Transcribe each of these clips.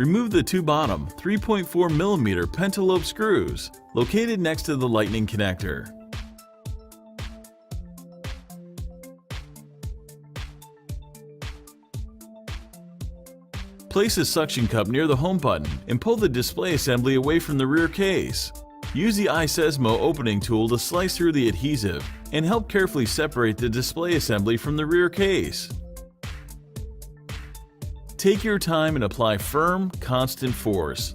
Remove the two bottom 3.4mm pentalobe screws located next to the lightning connector. Place a suction cup near the home button and pull the display assembly away from the rear case. Use the iSesmo opening tool to slice through the adhesive and help carefully separate the display assembly from the rear case. Take your time and apply firm, constant force.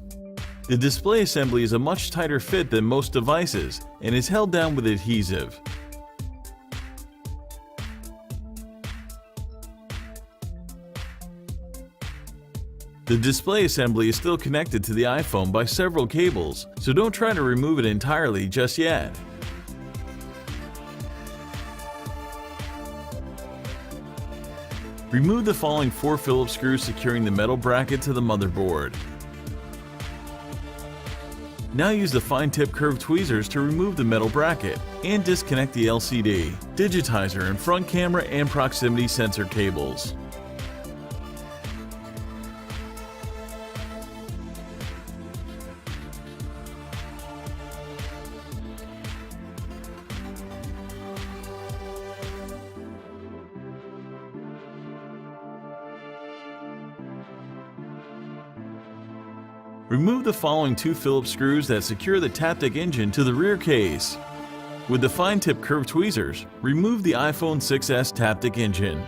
The display assembly is a much tighter fit than most devices and is held down with adhesive. The display assembly is still connected to the iPhone by several cables, so don't try to remove it entirely just yet. Remove the following 4 Phillips screws securing the metal bracket to the motherboard. Now use the fine-tip curved tweezers to remove the metal bracket and disconnect the LCD, digitizer, and front camera and proximity sensor cables. Remove the following 2 Phillips screws that secure the Taptic Engine to the rear case. With the fine-tip curved tweezers, remove the iPhone 6s Taptic Engine.